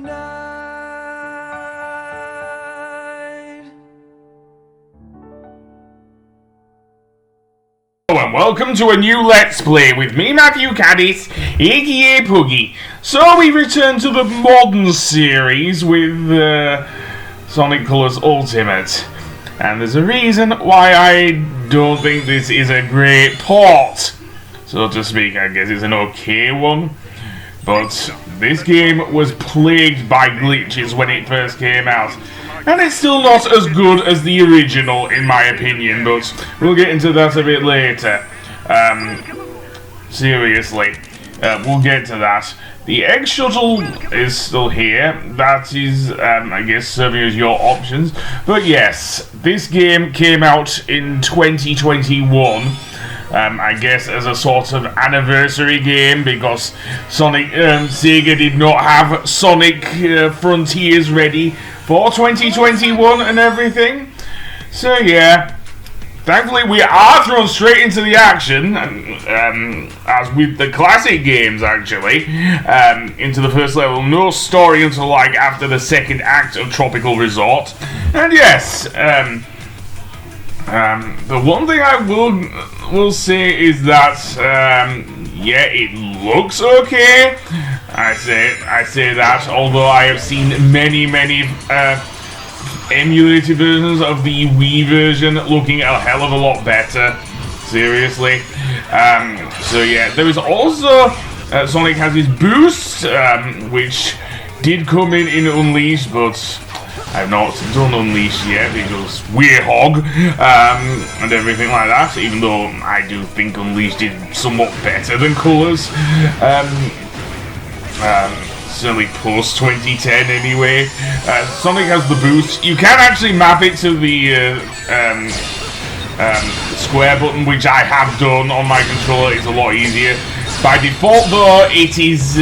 And welcome to a new Let's Play with me, Matthew Caddis, aka Puggy. So we return to the modern series with Sonic Colors Ultimate. And there's a reason why I don't think this is a great port, so to speak. I guess it's an okay one. But this game was plagued by glitches when it first came out. And it's still not as good as the original, in my opinion, but we'll get into that a bit later. Seriously, we'll get to that. The egg shuttle is still here. That is, I guess, serving as your options. But yes, this game came out in 2021. I guess as a sort of anniversary game, because Sega did not have Sonic Frontiers ready for 2021 and everything. So yeah, thankfully we are thrown straight into the action, as with the classic games actually, into the first level. No story until like after the second act of Tropical Resort. And yes, the one thing I will say is that yeah, it looks okay. I say that, although I have seen many emulated versions of the Wii version looking a hell of a lot better. Seriously. So yeah, there is also Sonic has his boost, which did come in Unleashed, but I've not done Unleashed yet because we're hog, and everything like that, even though I do think Unleashed did somewhat better than Colors. Certainly post 2010 anyway. Sonic has the boost. You can actually map it to the square button, which I have done on my controller. It's a lot easier. By default though, it is,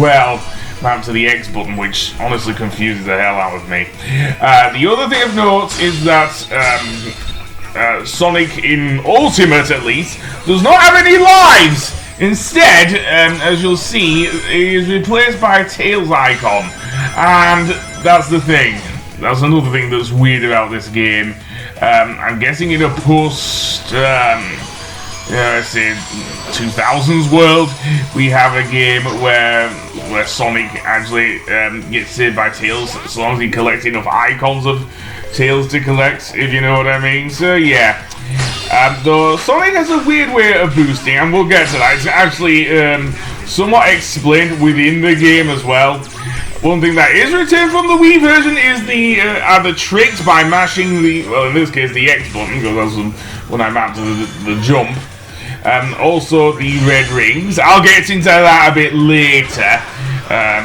well, mapped to the X button, which honestly confuses the hell out of me. The other thing of note is that Sonic in Ultimate, at least, does not have any lives. Instead, as you'll see, he is replaced by a Tails icon, and that's the thing. That's another thing that's weird about this game. I'm guessing in a post, let's say 2000s world, we have a game where Sonic actually gets saved by Tails, as long as he collects enough icons of Tails to collect, if you know what I mean. So yeah. Though Sonic has a weird way of boosting, and we'll get to that. It's actually somewhat explained within the game as well. One thing that is retained from the Wii version is the tricks by mashing the, well, in this case the X button, because that's when I mapped to the jump. Also the red rings. I'll get into that a bit later,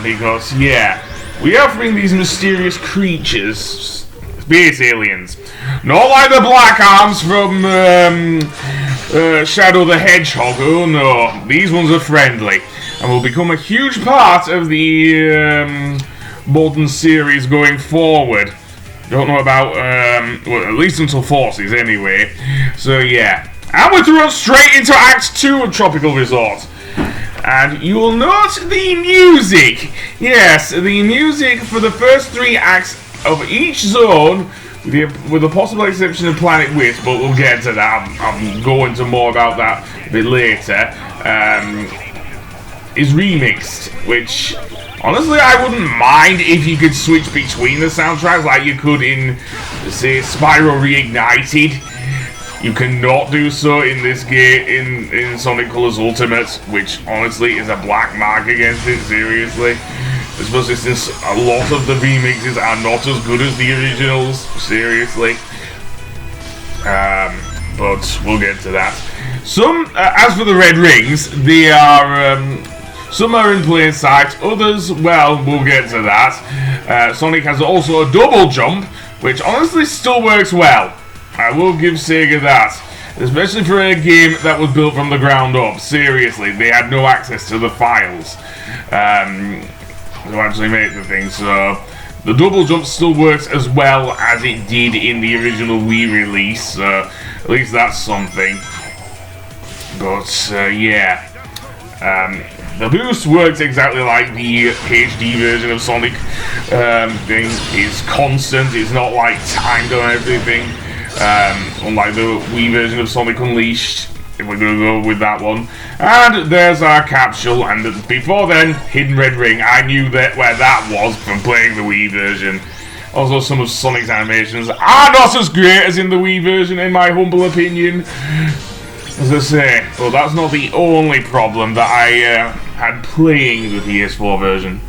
because yeah, we are offering these mysterious creatures. Space aliens. Not like the black arms from Shadow the Hedgehog. Oh no, these ones are friendly and will become a huge part of the modern series going forward. Don't know about, well, at least until Forces anyway. So yeah, and we're thrown straight into Act 2 of Tropical Resort. And you will note the music. Yes, the music for the first 3 acts of each zone, with the possible exception of Planet Wisp, but we'll get to that. I'll go into more about that a bit later, is remixed, which honestly I wouldn't mind if you could switch between the soundtracks like you could in, say, Spyro Reignited. You cannot do so in this game, in Sonic Colors Ultimate, which honestly is a black mark against it, seriously. Especially since a lot of the remixes are not as good as the originals, seriously. But we'll get to that. Some, as for the red rings, they are, some are in plain sight, others, well, we'll get to that. Sonic has also a double jump, which honestly still works well. I will give Sega that. Especially for a game that was built from the ground up, seriously. They had no access to the files to actually make the thing, so the double jump still works as well as it did in the original Wii release, so at least that's something. But yeah, the boost works exactly like the HD version of Sonic thing. It's constant, it's not like timed on everything, unlike the Wii version of Sonic Unleashed, if we're going to go with that one. And there's our capsule, and before then, Hidden Red Ring. I knew that where that was from playing the Wii version. Also, some of Sonic's animations are not as great as in the Wii version, in my humble opinion. As I say, but that's not the only problem that I had playing the PS4 version.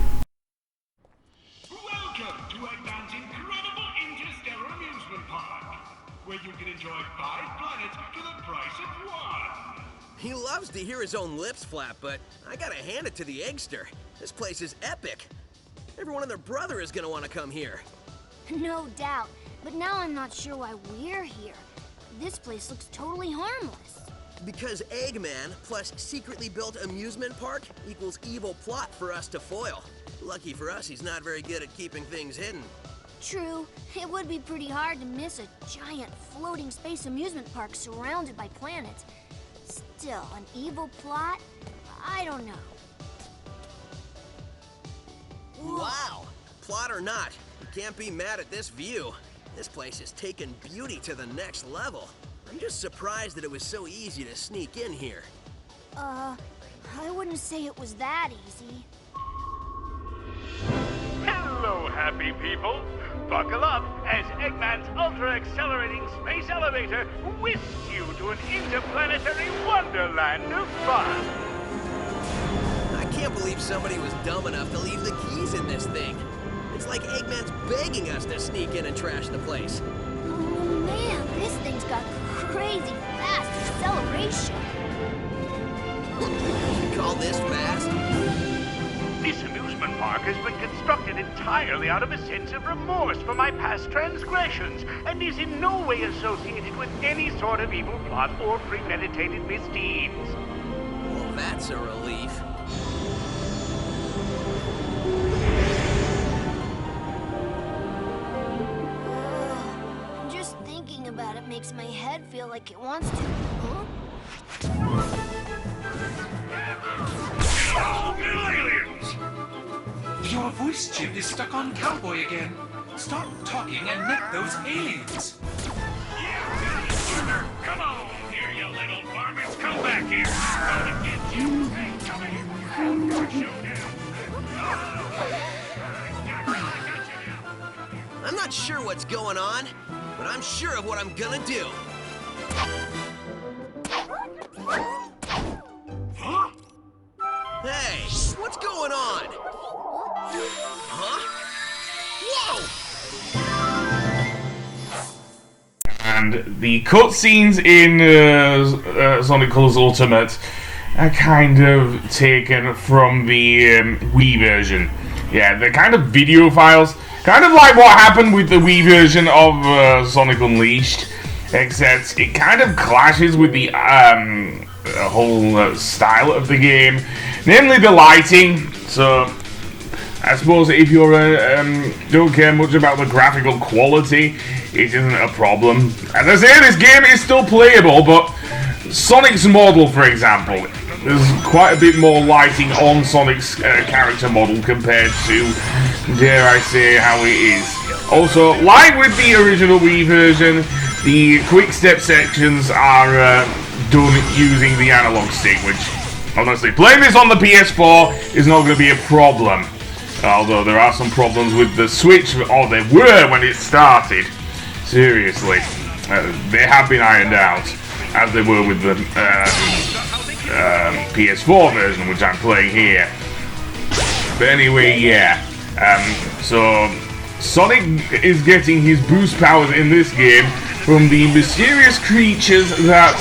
Welcome to Eggman's incredible interstellar amusement park, where you can enjoy 5 planets for the price of 1. He loves to hear his own lips flap, but I gotta hand it to the Eggster. This place is epic. Everyone and their brother is gonna want to come here. No doubt, but now I'm not sure why we're here. This place looks totally harmless. Because Eggman plus secretly built amusement park equals evil plot for us to foil. Lucky for us, he's not very good at keeping things hidden. True, it would be pretty hard to miss a giant floating space amusement park surrounded by planets. Still, an evil plot? I don't know. Wow! Plot or not, you can't be mad at this view. This place has taken beauty to the next level. I'm just surprised that it was so easy to sneak in here. I wouldn't say it was that easy. Hello, happy people. Buckle up as Eggman's ultra-accelerating space elevator whisks you to an interplanetary wonderland of fun. I can't believe somebody was dumb enough to leave the keys in this thing. It's like Eggman's begging us to sneak in and trash the place. Oh man, this thing's got crazy fast acceleration. You call this fast? This amusement park has been constructed entirely out of a sense of remorse for my past transgressions, and is in no way associated with any sort of evil plot or premeditated misdeeds. Well, that's a relief. Just thinking about it makes my head feel like it wants to. Huh? Aliens! Your voice chip is stuck on Cowboy again. Stop talking and net those aliens. Come on here, you little varmints! Come back here! I'm gonna get you! Hey, come here! I'm gonna shoot you! I'm not sure what's going on, but I'm sure of what I'm gonna do. Huh? Hey, what's going on? Huh? Whoa! And the cutscenes in Sonic Colors Ultimate are kind of taken from the Wii version. Yeah, they're kind of video files, kind of like what happened with the Wii version of Sonic Unleashed, except it kind of clashes with the whole style of the game, namely the lighting. So I suppose if you don't care much about the graphical quality, it isn't a problem. As I say, this game is still playable, but Sonic's model, for example, there's quite a bit more lighting on Sonic's character model compared to, dare I say, how it is. Also, like with the original Wii version, the quick step sections are done using the analog stick, which, honestly, playing this on the PS4 is not going to be a problem. Although there are some problems with the Switch, or there were when it started. Seriously. They have been ironed out, as they were with the PS4 version, which I'm playing here. But anyway, yeah. So, Sonic is getting his boost powers in this game from the mysterious creatures that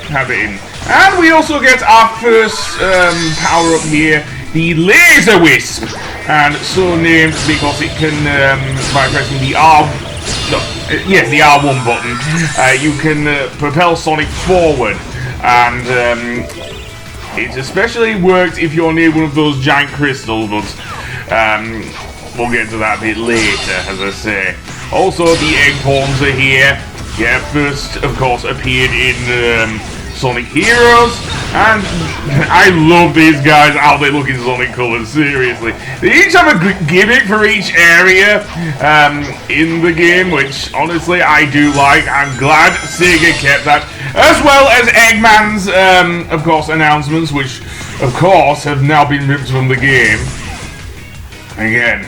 have it in. And we also get our first power-up here, the Laser Wisp, and so named because it can, by pressing the the R1 button, you can propel Sonic forward, and it especially works if you're near one of those giant crystals, but we'll get to that a bit later, as I say. Also, the egg horns are here. Yeah, first, of course, appeared in Sonic Heroes, And I love these guys, how they look in Sonic colors, seriously. They each have a gimmick for each area in the game, which honestly I do like. I'm glad Sega kept that. As well as Eggman's, of course, announcements, which of course have now been ripped from the game. Again,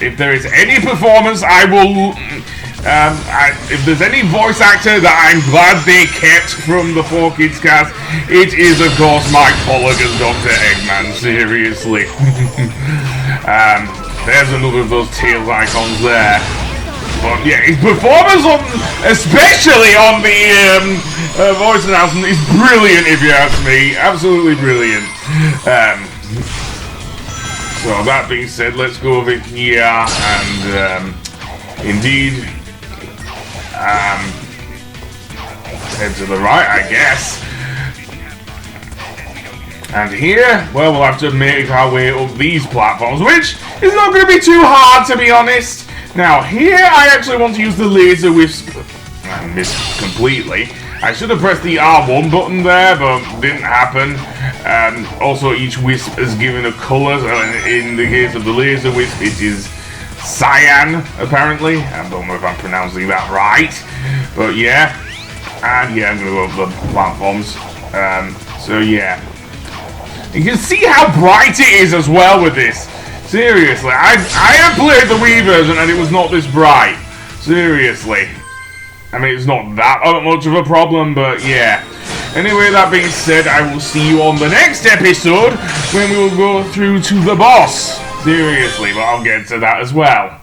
if there is any performance, I will... if there's any voice actor that I'm glad they kept from the 4Kids cast, it is of course Mike Pollock as Dr. Eggman, seriously. There's another of those Tails icons there. But yeah, his performance on, especially on the voice announcement, is brilliant if you ask me. Absolutely brilliant. So that being said, let's go over here and indeed head to the right, I guess. And here, well, we'll have to make our way up these platforms, which is not going to be too hard, to be honest. Now, here I actually want to use the laser wisp. I missed completely. I should have pressed the R1 button there, but didn't happen. Also, each wisp is given a color. So in the case of the laser wisp, it is cyan, apparently. I don't know if I'm pronouncing that right, but yeah. And yeah, I'm going to go up the platforms. So yeah. You can see how bright it is as well with this. Seriously, I have played the Wii version and it was not this bright. Seriously. I mean, it's not that much of a problem, but yeah. Anyway, that being said, I will see you on the next episode when we will go through to the boss. Seriously, but I'll get to that as well.